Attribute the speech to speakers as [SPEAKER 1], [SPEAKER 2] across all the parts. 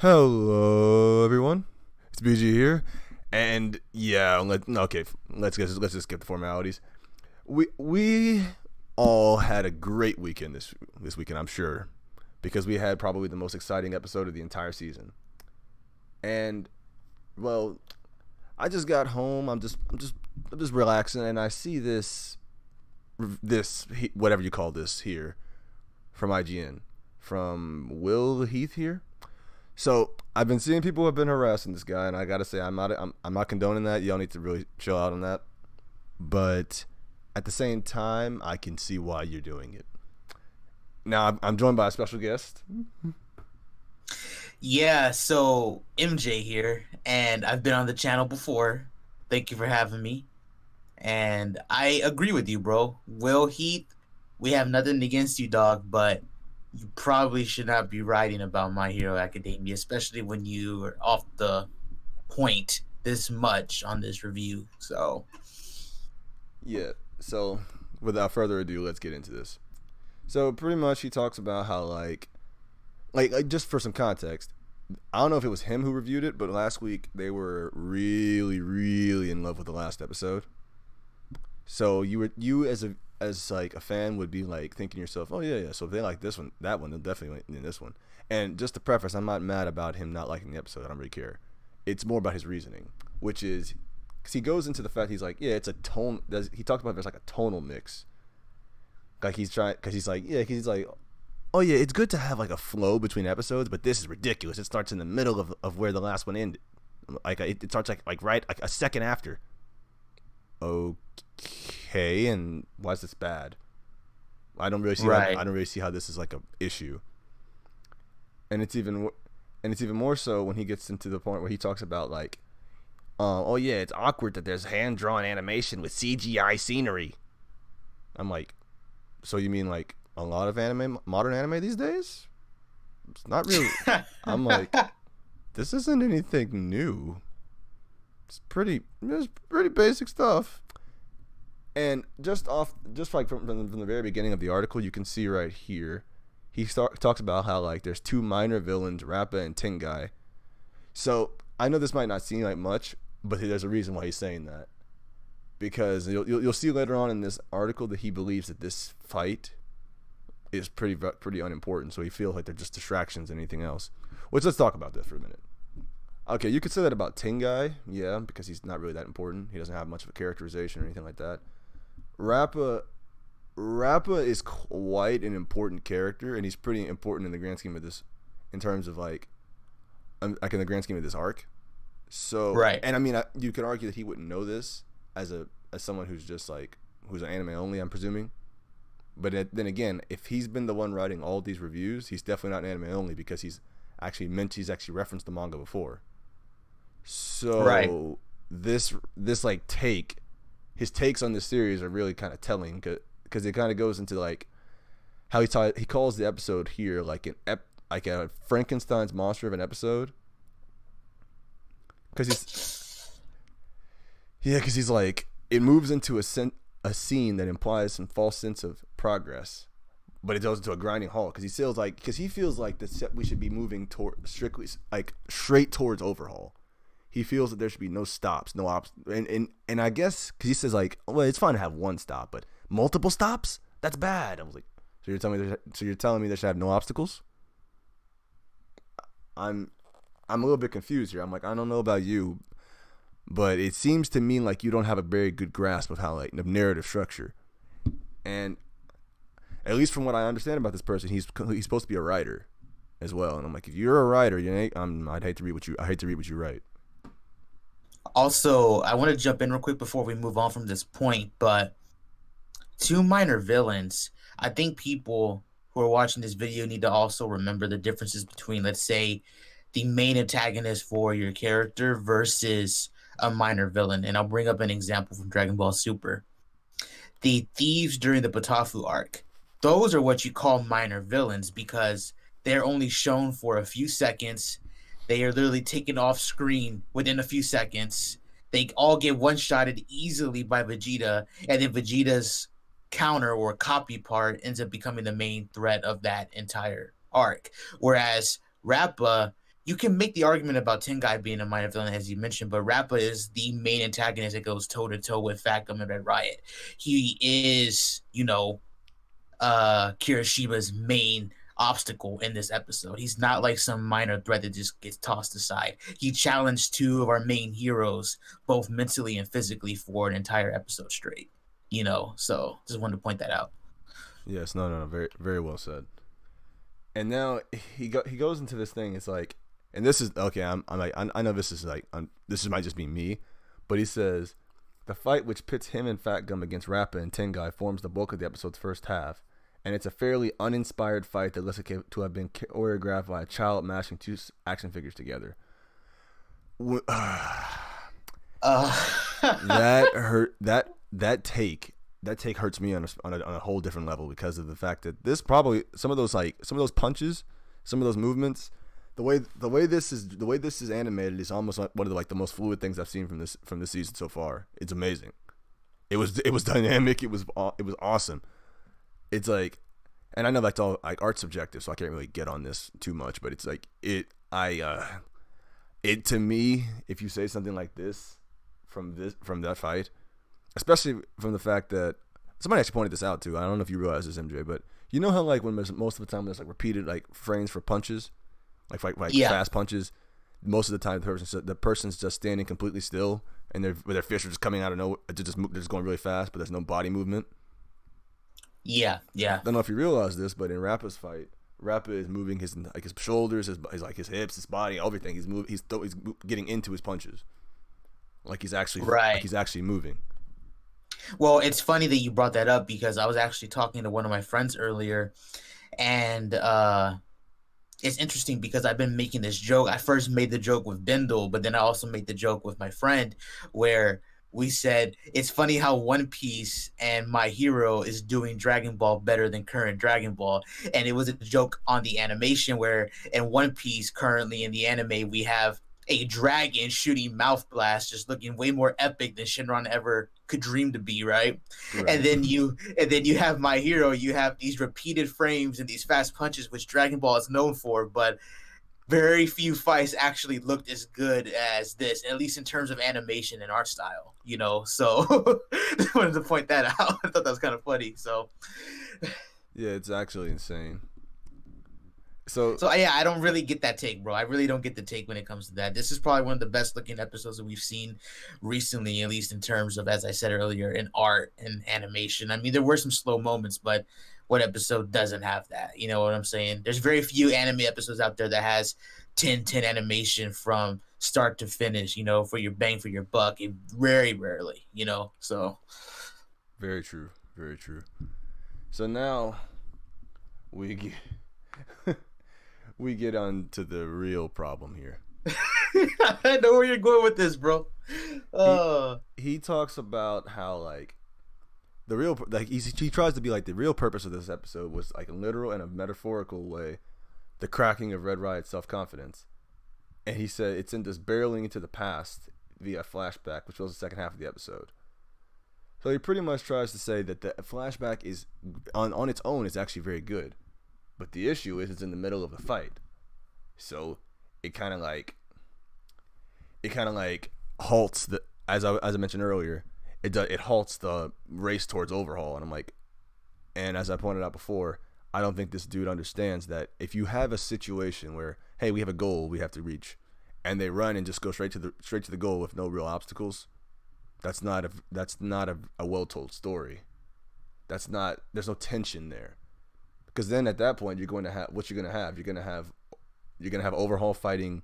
[SPEAKER 1] Hello, everyone. It's BG here, and yeah, let's just skip the formalities. We all had a great weekend this weekend, I'm sure, because we had probably the most exciting episode of the entire season. And well, I just got home. I'm just relaxing, and I see this whatever you call this here from IGN from Will Heath here. So I've been seeing people who have been harassing this guy, and I gotta say I'm not condoning that. Y'all need to really chill out on that. But at the same time, I can see why you're doing it. Now I'm joined by a special guest.
[SPEAKER 2] Yeah, so MJ here, and I've been on the channel before. Thank you for having me. And I agree with you, bro. Will Heath, we have nothing against you, dog, but you probably should not be writing about My Hero Academia, especially when you are off the point this much on this review. So,
[SPEAKER 1] Yeah. So without further ado, let's get into this. So pretty much he talks about how like just for some context, I don't know if it was him who reviewed it, but last week they were really in love with the last episode. So you as like a fan would be like thinking to yourself, oh yeah. So if they like this one, that one, they'll definitely like in this one. And just to preface, I'm not mad about him not liking the episode. I don't really care. It's more about his reasoning, which is because he goes into the fact he's like, yeah, it's a tone. He talks about there's like a tonal mix. Like he's trying because he's like, yeah, he's like, oh yeah, it's good to have like a flow between episodes, but this is ridiculous. It starts in the middle of where the last one ended. Like it starts like right like a second after. Okay, and why is this bad?
[SPEAKER 2] right.
[SPEAKER 1] I don't really see how this is like a issue. And it's even more so when he gets into the point where he talks about like, oh yeah, it's awkward that there's hand drawn animation with CGI scenery. I'm like, so you mean like a lot of modern anime these days? It's not really. I'm like, this isn't anything new. It's pretty basic stuff. And just like from the very beginning of the article, you can see right here, talks about how like there's two minor villains, Rappa and Tengai. So I know this might not seem like much, but there's a reason why he's saying that. Because you'll see later on in this article that he believes that this fight is pretty unimportant. So he feels like they're just distractions and anything else. Which let's talk about that for a minute. Okay, you could say that about Tengai, yeah, because he's not really that important. He doesn't have much of a characterization or anything like that. Rappa Rappa is quite an important character, and he's pretty important in the grand scheme of this, in terms of like in the grand scheme of this arc. So,
[SPEAKER 2] Right.
[SPEAKER 1] and I mean, you could argue that he wouldn't know this as someone who's just like who's an anime only. I'm presuming, but then again, if he's been the one writing all these reviews, he's definitely not an anime only because he's actually referenced the manga before.
[SPEAKER 2] Right.
[SPEAKER 1] So this like his takes on this series are really kind of telling because it kind of goes into like how he calls the episode here like like a Frankenstein's monster of an episode because he's like it moves into a scene that implies some false sense of progress, but it goes into a grinding halt because he feels like we should be moving toward strictly like straight towards overhaul. He feels that there should be no stops, no ops, and I guess because he says like, well, it's fine to have one stop, but multiple stops, that's bad. I was like, so you're telling me they should have no obstacles? I'm I'm a little bit confused here. I'm like, I don't know about you, but it seems to me like you don't have a very good grasp of how like the narrative structure, and at least from what I understand about this person, he's supposed to be a writer as well. And I'm like, if you're a writer, I hate to read what you write.
[SPEAKER 2] Also, I want to jump in real quick before we move on from this point, but two minor villains. I think people who are watching this video need to also remember the differences between, let's say, the main antagonist for your character versus a minor villain. And I'll bring up an example from Dragon Ball Super. The thieves during the Patafu arc. Those are what you call minor villains because they're only shown for a few seconds. They are literally taken off screen within a few seconds. They all get one-shotted easily by Vegeta, and then Vegeta's counter or copy part ends up becoming the main threat of that entire arc. Whereas Rappa, you can make the argument about Tengai being a minor villain, as you mentioned, but Rappa is the main antagonist that goes toe to toe with Fat Gum and Red Riot. He is, Kirishiba's main obstacle in this episode. He's not like some minor threat that just gets tossed aside. He challenged two of our main heroes, both mentally and physically, for an entire episode straight. So just wanted to point that out.
[SPEAKER 1] Yes, no, very, very well said. And now he goes into this thing. It's like, and this is okay. I'm like, I know this is like, this might just be me, but he says the fight which pits him and Fat Gum against Rappa and Tengai forms the bulk of the episode's first half, and it's a fairly uninspired fight that looks like to have been choreographed by a child mashing two action figures together. That hurt. That take hurts me on a whole different level because of the fact that this probably some of those punches, some of those movements, the way this is animated is almost like one of the most fluid things I've seen from this season so far. It's amazing. It was dynamic. It was awesome. It's like, and I know that's all like art subjective, so I can't really get on this too much. But it's like it to me, if you say something like this from that fight, especially from the fact that somebody actually pointed this out too. I don't know if you realize this, MJ, but you know how like when there's, most of the time there's like repeated like frames for punches, like fast punches. Most of the time the person's just standing completely still, and their fists are just coming out of nowhere. They're just going really fast, but there's no body movement.
[SPEAKER 2] Yeah.
[SPEAKER 1] I don't know if you realize this, but in Rappa's fight, Rappa is moving his shoulders, his hips, his body, everything. He's getting into his punches, like he's actually moving.
[SPEAKER 2] Well, it's funny that you brought that up because I was actually talking to one of my friends earlier, and it's interesting because I've been making this joke. I first made the joke with Bendel, but then I also made the joke with my friend where we said it's funny how One Piece and My Hero is doing Dragon Ball better than current Dragon Ball. And it was a joke on the animation where in One Piece currently in the anime we have a dragon shooting mouth blast, just looking way more epic than Shinron ever could dream to be, right? And then you have My Hero, you have these repeated frames and these fast punches, which Dragon Ball is known for, but very few fights actually looked as good as this, at least in terms of animation and art style, So just wanted to point that out. I thought that was kind of funny. So
[SPEAKER 1] yeah, it's actually insane. So
[SPEAKER 2] yeah, I don't really get that take, bro. I really don't get the take when it comes to that. This is probably one of the best looking episodes that we've seen recently, at least in terms of, as I said earlier, in art and animation. I mean, there were some slow moments, but what episode doesn't have that? You know what I'm saying? There's very few anime episodes out there that has 10/10 animation from start to finish, for your bang for your buck. It very rarely, so.
[SPEAKER 1] Very true. Very true. So now we get on to the real problem here.
[SPEAKER 2] I know where you're going with this, bro.
[SPEAKER 1] He talks about how like the real, like he tries to be like the real purpose of this episode was like a literal and a metaphorical way, the cracking of Red Riot's self-confidence. And he said it's in this barreling into the past via flashback, which was the second half of the episode. So he pretty much tries to say that the flashback is on its own is actually very good. But the issue is it's in the middle of the fight. So it kind of like halts the, as I mentioned earlier, it halts the race towards overhaul. And I'm like, and as I pointed out before, I don't think this dude understands that if you have a situation where, hey, we have a goal we have to reach, and they run and just go straight to the goal with no real obstacles, that's not a well told story. There's no tension there. Because then at that point you're going to have overhaul fighting.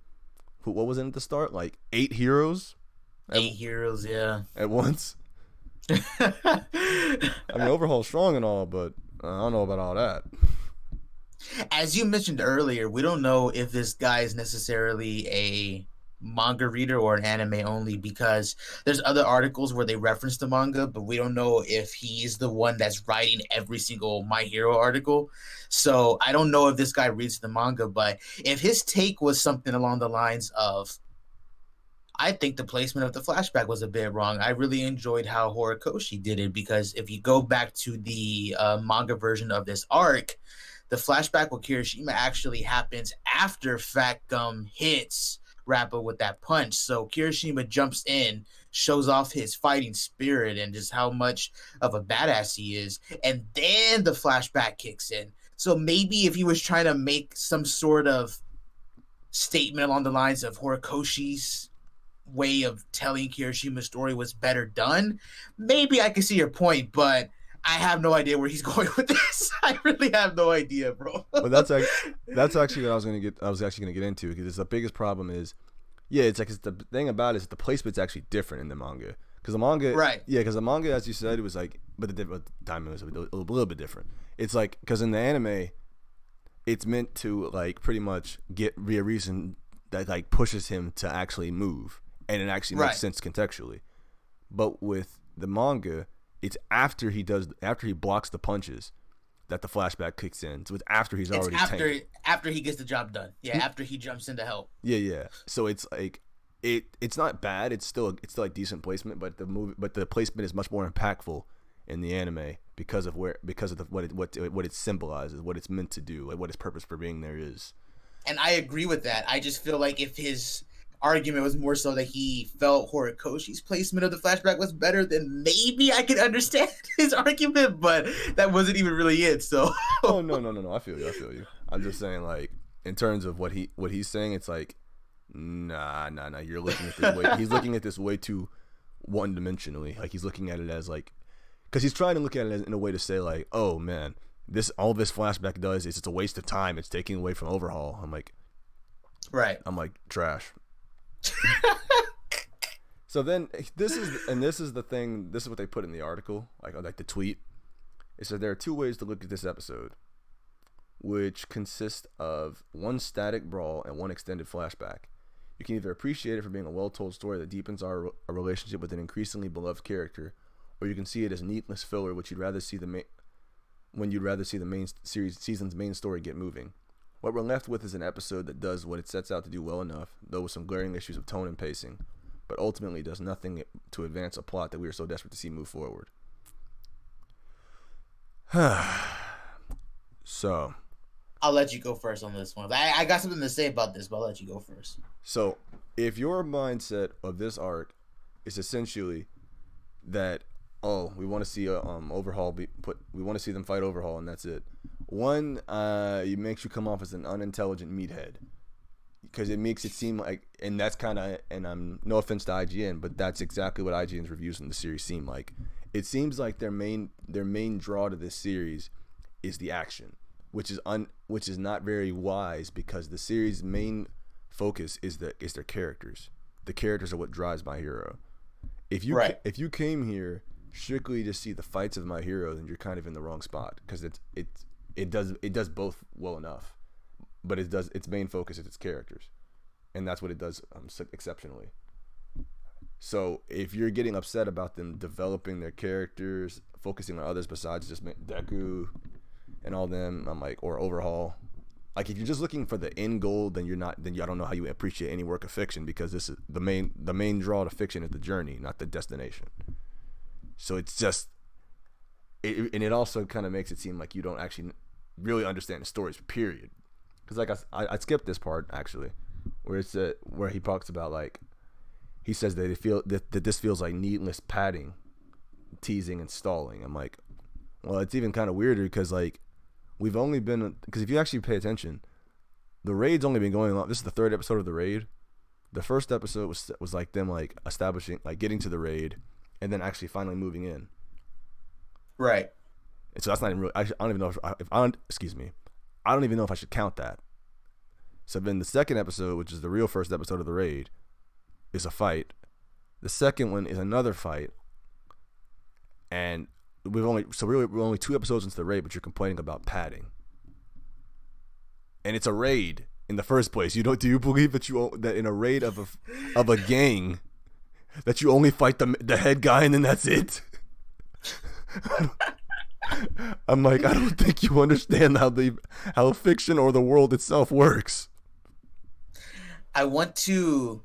[SPEAKER 1] What was it at the start? Like 8 heroes.
[SPEAKER 2] 8 heroes, yeah.
[SPEAKER 1] At once. I mean, overhaul's strong and all, but I don't know about all that.
[SPEAKER 2] As you mentioned earlier, we don't know if this guy is necessarily a manga reader or an anime only, because there's other articles where they reference the manga, but we don't know if he's the one that's writing every single My Hero article. So I don't know if this guy reads the manga, but if his take was something along the lines of, I think the placement of the flashback was a bit wrong. I really enjoyed how Horikoshi did it, because if you go back to the manga version of this arc, the flashback with Kirishima actually happens after Fat Gum hits Rappa with that punch. So Kirishima jumps in, shows off his fighting spirit and just how much of a badass he is, and then the flashback kicks in. So maybe if he was trying to make some sort of statement along the lines of Horikoshi's way of telling Kirishima's story was better done, maybe I can see your point, but I have no idea where he's going with this. I really have no idea, bro.
[SPEAKER 1] But that's actually what I was actually gonna get into, because the biggest problem is, yeah, it's the thing about it is the placement's actually different in the manga. Because the manga,
[SPEAKER 2] right?
[SPEAKER 1] Yeah, because the manga, as you said, it was like, but the timing was a little bit different. It's like, because in the anime, it's meant to like pretty much be a reason that like pushes him to actually move, and it actually makes sense contextually. But with the manga, it's after he blocks the punches that the flashback kicks in. So it's after he's already
[SPEAKER 2] after he gets the job done. Yeah, after he jumps in to help.
[SPEAKER 1] Yeah. So it's like it's not bad. It's still like decent placement, but the placement is much more impactful in the anime because of what it symbolizes, what it's meant to do, like what its purpose for being there is.
[SPEAKER 2] And I agree with that. I just feel like if his argument was more so that he felt Horikoshi's placement of the flashback was better, then maybe I could understand his argument, but that wasn't even really it. So
[SPEAKER 1] oh no, I feel you. I'm just saying, like, in terms of what he's saying, it's like nah, you're looking at this way. He's looking at this way too one-dimensionally. Like, he's looking at it as like, because he's trying to look at it as, in a way to say like, oh man, all this flashback does is it's a waste of time. It's taking away from Overhaul. I'm like trash. So then this is the thing. This is what they put in the article, like the tweet. It said there are two ways to look at this episode, which consist of one static brawl and one extended flashback. You can either appreciate it for being a well-told story that deepens our relationship with an increasingly beloved character, or you can see it as needless filler, which you'd rather see the main season's main story get moving. What we're left with is an episode that does what it sets out to do well enough, though with some glaring issues of tone and pacing, but ultimately does nothing to advance a plot that we are so desperate to see move forward. So,
[SPEAKER 2] I'll let you go first on this one. I got something to say about this, but I'll let you go first.
[SPEAKER 1] So, if your mindset of this arc is essentially that, oh, we want to see Overhaul we want to see them fight Overhaul, and that's it. One, it makes you come off as an unintelligent meathead, because it makes it seem like, and that's kind of, and I'm no offense to IGN, but that's exactly what IGN's reviews in the series seem like. It seems like their main draw to this series is the action, which is not very wise, because the series' main focus is their characters. The characters are what drives My Hero. If you came here strictly to see the fights of My Hero, then you're kind of in the wrong spot, because it does both well enough, but its main focus is its characters, and that's what it does exceptionally. So if you're getting upset about them developing their characters, focusing on others besides just Deku and all them, I'm like, or Overhaul, like, if you're just looking for the end goal, then I don't know how you appreciate any work of fiction, because this is the main draw to fiction is the journey, not the destination. So it's just, and it also kind of makes it seem like you don't actually really understand the stories, period. Because like I skipped this part actually, where he talks about, like, he says that that this feels like needless padding, teasing, and stalling. I'm like, well, it's even kind of weirder, because like because if you actually pay attention, the raid's only been going on. This is the third episode of the raid. The first episode was like them like establishing, like getting to the raid, and then actually finally moving in.
[SPEAKER 2] Right.
[SPEAKER 1] And so that's not even real. I don't even know I don't even know if I should count that. So then the second episode, which is the real first episode of the raid, is a fight. The second one is another fight. And we're only 2 episodes into the raid, but you're complaining about padding. And it's a raid in the first place. Do you believe that that in a raid of a gang that you only fight the head guy and then that's it? I'm like, I don't think you understand how fiction or the world itself works.
[SPEAKER 2] I want to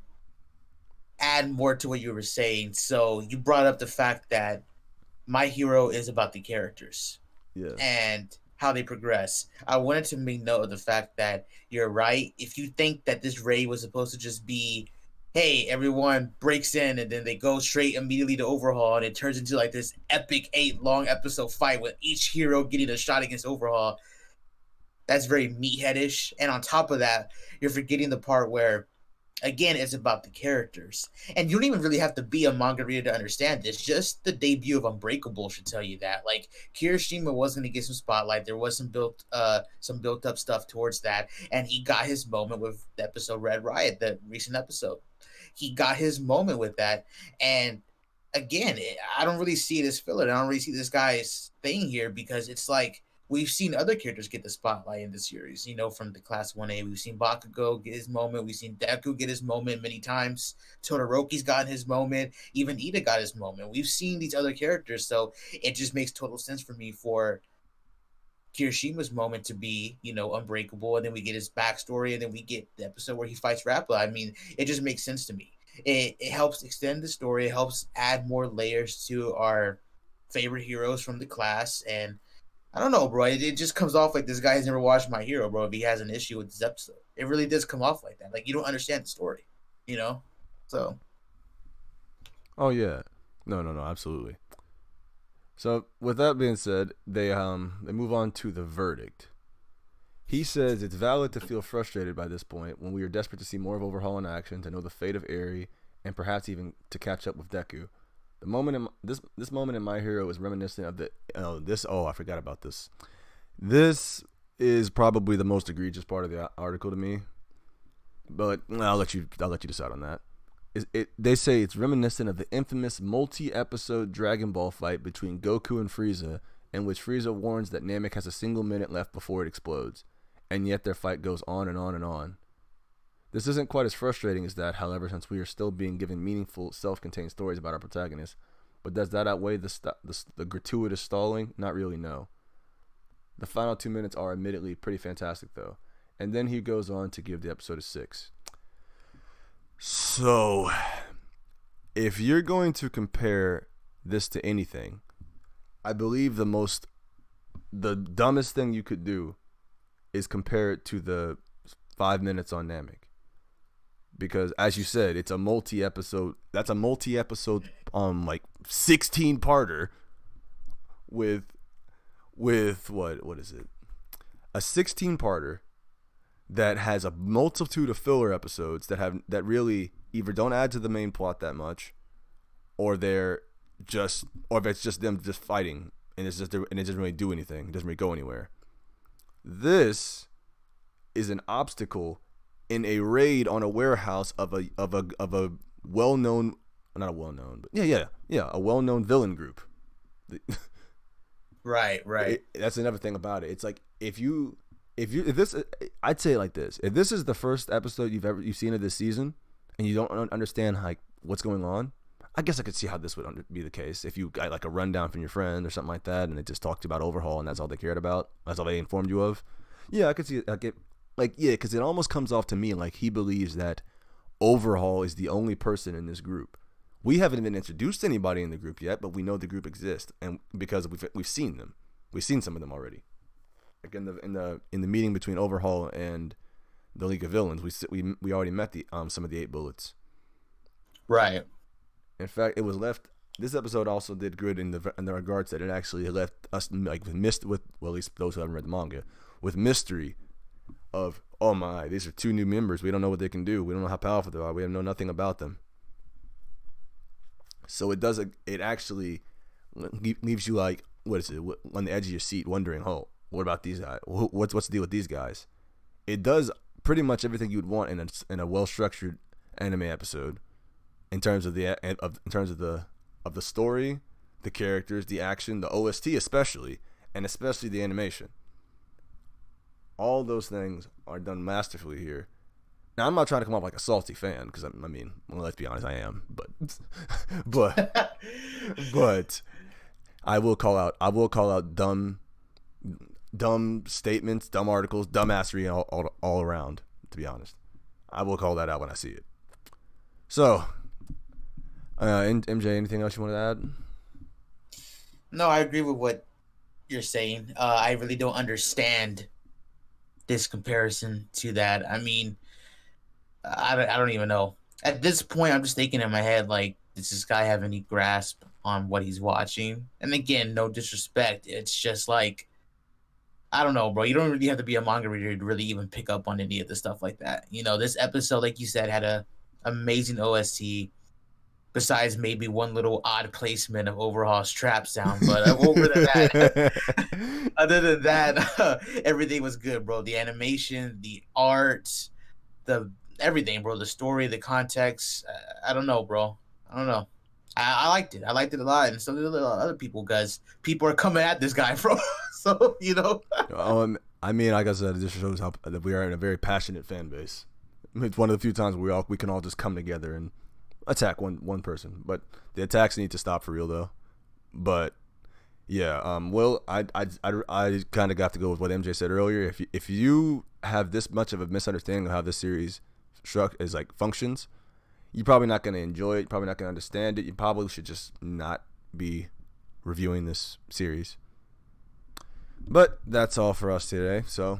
[SPEAKER 2] add more to what you were saying. So you brought up the fact that My Hero is about the characters.
[SPEAKER 1] Yeah.
[SPEAKER 2] And how they progress. I wanted to make note of the fact that you're right. If you think that this raid was supposed to just be, hey, everyone breaks in and then they go straight immediately to Overhaul, and it turns into like this epic 8 long episode fight with each hero getting a shot against Overhaul, that's very meatheadish. And on top of that, you're forgetting the part where, again, it's about the characters. And you don't even really have to be a manga reader to understand this. Just the debut of Unbreakable should tell you that. Like, Kirishima was going to get some spotlight. There was some built up stuff towards that, and he got his moment with the episode Red Riot, the recent episode. He got his moment with that, and again, I don't really see this filler. I don't really see this guy's thing here, because it's like we've seen other characters get the spotlight in the series. You know, from the Class 1A, we've seen Bakugo get his moment. We've seen Deku get his moment many times. Todoroki's gotten his moment. Even Ida got his moment. We've seen these other characters, so it just makes total sense for me for Kirishima's moment to be, Unbreakable, and then we get his backstory, and then we get the episode where he fights Rappa. I mean, it just makes sense to me. It helps extend the story. It helps add more layers to our favorite heroes from the class, and I don't know, bro. It just comes off like this guy has never watched My Hero, bro. If he has an issue with this episode, it really does come off like that. Like, you don't understand the story, you know. So,
[SPEAKER 1] Oh yeah, no, absolutely. So with that being said, they move on to the verdict. He says it's valid to feel frustrated by this point when we are desperate to see more of Overhaul in action, to know the fate of Eri, and perhaps even to catch up with Deku. The moment in this moment in My Hero is reminiscent of I forgot about this. This is probably the most egregious part of the article to me, but I'll let you decide on that. They say it's reminiscent of the infamous multi-episode Dragon Ball fight between Goku and Frieza, in which Frieza warns that Namek has a single minute left before it explodes, and yet their fight goes on and on and on. This isn't quite as frustrating as that, however, since we are still being given meaningful, self-contained stories about our protagonists. But does that outweigh the gratuitous stalling? Not really, no. The final 2 minutes are admittedly pretty fantastic, though. And then he goes on to give the episode a 6. So, if you're going to compare this to anything, I believe the dumbest thing you could do is compare it to the 5 minutes on Namek. Because, as you said, it's a multi-episode. That's a multi-episode, like 16-parter with what is it? A 16-parter that has a multitude of filler episodes that really either don't add to the main plot that much, or if it's just them just fighting and it doesn't really do anything. It doesn't really go anywhere. This is an obstacle in a raid on a warehouse of a well-known, not a well-known, but a well-known villain group.
[SPEAKER 2] right.
[SPEAKER 1] That's another thing about it. It's like if this, I'd say it like this: if this is the first episode you've seen of this season, and you don't understand like what's going on, I guess I could see how this would be the case. If you got like a rundown from your friend or something like that, and it just talked about Overhaul, and that's all they cared about, that's all they informed you of. Yeah, I could see it. Because it almost comes off to me like he believes that Overhaul is the only person in this group. We haven't even introduced anybody in the group yet, but we know the group exists, and because we've seen them, we've seen some of them already. Like in the meeting between Overhaul and the League of Villains, we already met some of the 8 bullets.
[SPEAKER 2] Right.
[SPEAKER 1] In fact, it was left. This episode also did good in the regards that it actually left us like at least those who haven't read the manga, with mystery of, oh my, these are 2 new members. We don't know what they can do. We don't know how powerful they are. We know nothing about them. So it actually leaves you like, what is it, on the edge of your seat, wondering, oh, what about these guys? What's the deal with these guys? It does pretty much everything you'd want in a well-structured anime episode, in terms of the story, the characters, the action, the OST especially, and especially the animation. All those things are done masterfully here. Now, I'm not trying to come off like a salty fan, because I mean, well, let's be honest, I am. But I will call out dumb statements, dumb articles, dumbassery all around. To be honest, I will call that out when I see it. So, MJ, anything else you want to add?
[SPEAKER 2] No, I agree with what you're saying. I really don't understand this comparison to that. I mean, I don't even know. At this point, I'm just thinking in my head, like, does this guy have any grasp on what he's watching? And again, no disrespect. It's just like, I don't know, bro. You don't really have to be a manga reader to really even pick up on any of the stuff like that. You know, this episode, like you said, had a amazing OST. Besides maybe one little odd placement of Overhaul's trap sound, but over than that, other than that, everything was good, bro. The animation, the art, the everything, bro. The story, the context. I don't know, bro. I don't know. I liked it. I liked it a lot, and so did a lot of other people, because people are coming at this guy, bro. So you know.
[SPEAKER 1] I mean, like I said, it just shows how that we are in a very passionate fan base. It's one of the few times we can all just come together and attack one person. But the attacks need to stop for real, though. But yeah, well, I kind of got to go with what MJ said earlier. If you have this much of a misunderstanding of how this series is like functions, you're probably not going to enjoy it. You're probably not going to understand it. You probably should just not be reviewing this series. But that's all for us today. So,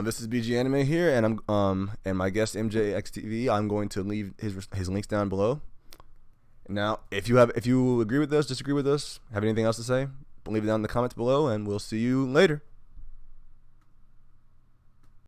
[SPEAKER 1] this is BG Anime here, and I'm and my guest MJxTV. I'm going to leave his links down below. Now, if you agree with us, disagree with us, have anything else to say, leave it down in the comments below, and we'll see you later.